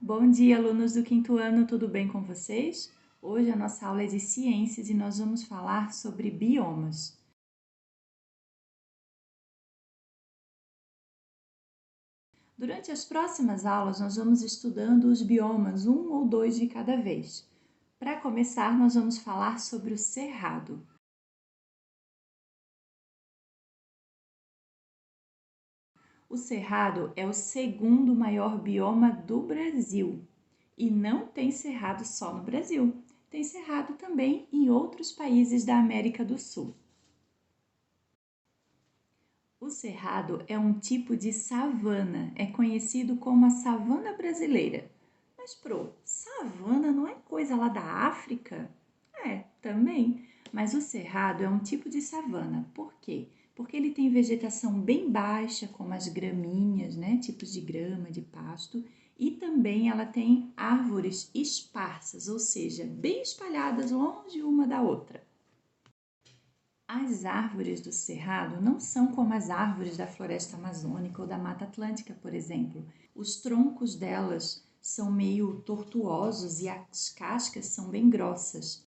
Bom dia, alunos do quinto ano, tudo bem com vocês? Hoje a nossa aula é de ciências e nós vamos falar sobre biomas. Durante as próximas aulas, nós vamos estudando os biomas, um ou dois de cada vez. Para começar, nós vamos falar sobre o cerrado. O cerrado é o segundo maior bioma do Brasil e não tem cerrado só no Brasil, tem cerrado também em outros países da América do Sul. O cerrado é um tipo de savana, é conhecido como a savana brasileira. Mas, savana não é coisa lá da África? É, também. Mas o cerrado é um tipo de savana. Por quê? Porque ele tem vegetação bem baixa, como as graminhas, né? Tipos de grama, de pasto. E também ela tem árvores esparsas, ou seja, bem espalhadas longe uma da outra. As árvores do cerrado não são como as árvores da floresta amazônica ou da Mata Atlântica, por exemplo. Os troncos delas são meio tortuosos e as cascas são bem grossas.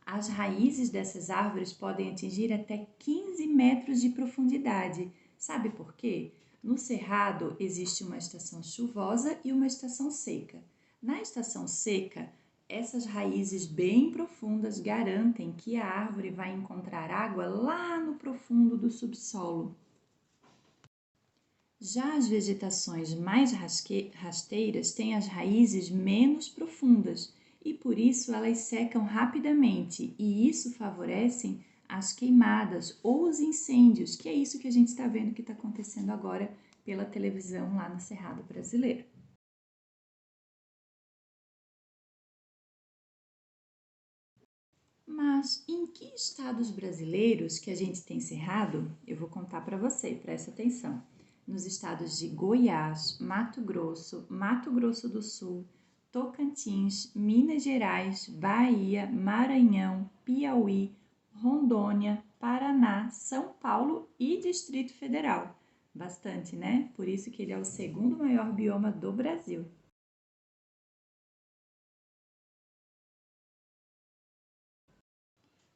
As raízes dessas árvores podem atingir até 15 metros de profundidade. Sabe por quê? No cerrado existe uma estação chuvosa e uma estação seca. Na estação seca, essas raízes bem profundas garantem que a árvore vai encontrar água lá no profundo do subsolo. Já as vegetações mais rasteiras têm as raízes menos profundas e por isso elas secam rapidamente e isso favorece as queimadas ou os incêndios, que é isso que a gente está vendo que está acontecendo agora pela televisão lá no Cerrado Brasileiro. Mas em que estados brasileiros que a gente tem cerrado? Eu vou contar para você, presta atenção. Nos estados de Goiás, Mato Grosso do Sul, Tocantins, Minas Gerais, Bahia, Maranhão, Piauí, Rondônia, Paraná, São Paulo e Distrito Federal. Bastante, né? Por isso que ele é o segundo maior bioma do Brasil.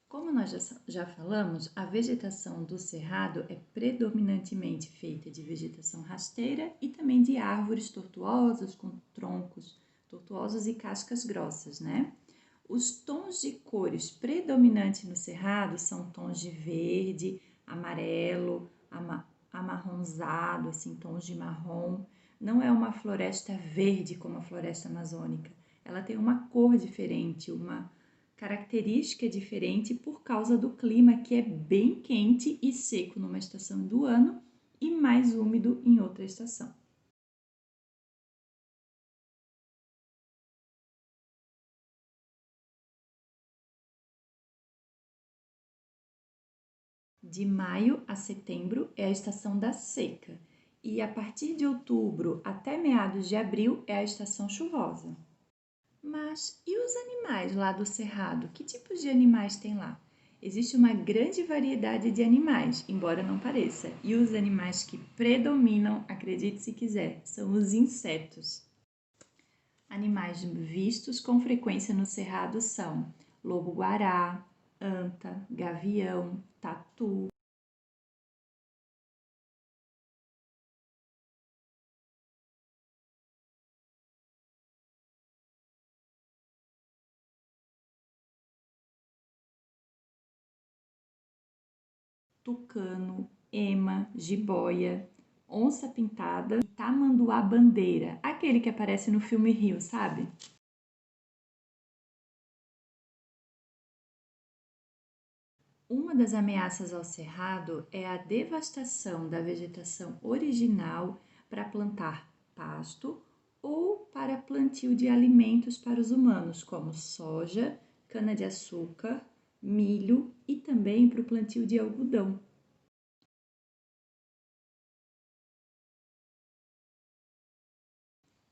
Como nós já falamos, a vegetação do cerrado é predominantemente feita de vegetação rasteira e também de árvores tortuosas com troncos tortuosos e cascas grossas, né? Os tons de cores predominantes no cerrado são tons de verde, amarelo, amarronzado, assim, tons de marrom. Não é uma floresta verde como a floresta amazônica. Ela tem uma cor diferente, uma característica diferente por causa do clima que é bem quente e seco numa estação do ano e mais úmido em outra estação. De maio a setembro é a estação da seca e a partir de outubro até meados de abril é a estação chuvosa. Mas e os animais lá do cerrado? Que tipos de animais tem lá? Existe uma grande variedade de animais, embora não pareça, e os animais que predominam, acredite se quiser, são os insetos. Animais vistos com frequência no cerrado são lobo-guará, anta, gavião, tatu. Tucano, ema, jiboia, onça-pintada e tamanduá-bandeira, aquele que aparece no filme Rio, sabe? Uma das ameaças ao cerrado é a devastação da vegetação original para plantar pasto ou para plantio de alimentos para os humanos, como soja, cana-de-açúcar, milho e também para o plantio de algodão.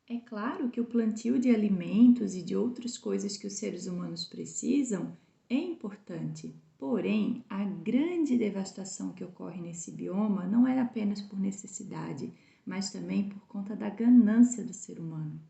É claro que o plantio de alimentos e de outras coisas que os seres humanos precisam é importante, porém, a grande devastação que ocorre nesse bioma não é apenas por necessidade, mas também por conta da ganância do ser humano.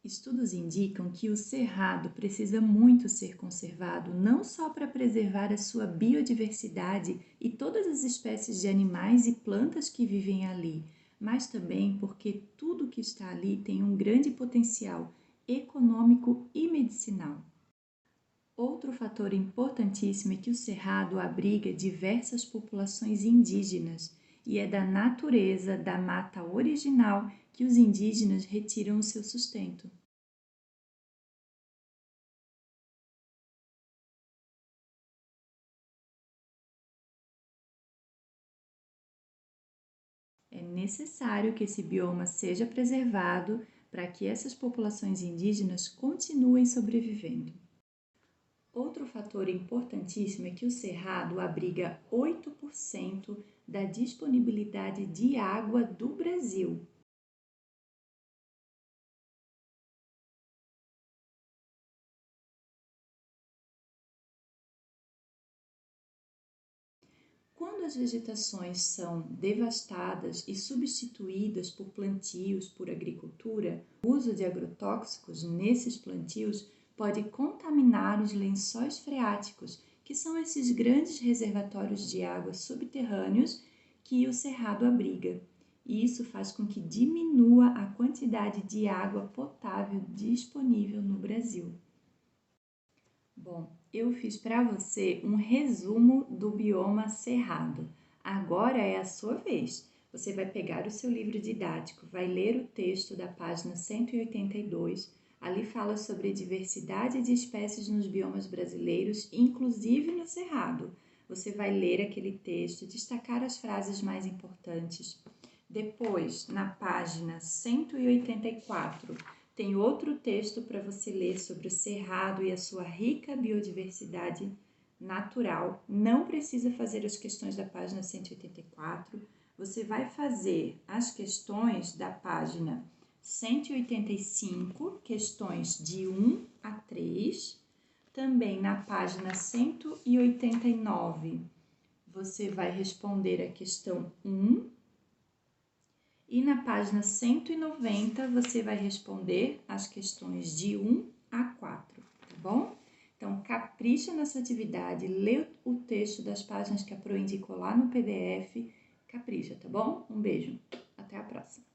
Estudos indicam que o cerrado precisa muito ser conservado, não só para preservar a sua biodiversidade e todas as espécies de animais e plantas que vivem ali, mas também porque tudo que está ali tem um grande potencial econômico e medicinal. Outro fator importantíssimo é que o cerrado abriga diversas populações indígenas e é da natureza da mata original que os indígenas retiram o seu sustento. É necessário que esse bioma seja preservado para que essas populações indígenas continuem sobrevivendo. Outro fator importantíssimo é que o cerrado abriga 8% da disponibilidade de água do Brasil. Quando as vegetações são devastadas e substituídas por plantios, por agricultura, o uso de agrotóxicos nesses plantios pode contaminar os lençóis freáticos, que são esses grandes reservatórios de água subterrâneos que o cerrado abriga. E isso faz com que diminua a quantidade de água potável disponível no Brasil. Bom, eu fiz para você um resumo do bioma cerrado. Agora é a sua vez. Você vai pegar o seu livro didático, vai ler o texto da página 182. Ali fala sobre diversidade de espécies nos biomas brasileiros, inclusive no cerrado. Você vai ler aquele texto, destacar as frases mais importantes. Depois, na página 184, tem outro texto para você ler sobre o cerrado e a sua rica biodiversidade natural. Não precisa fazer as questões da página 184. Você vai fazer as questões da página 185, questões de 1 a 3. Também na página 189, você vai responder a questão 1. E na página 190 você vai responder as questões de 1 a 4, tá bom? Então, capricha nessa atividade, lê o texto das páginas que a Pro indicou lá no PDF, capricha, tá bom? Um beijo, até a próxima!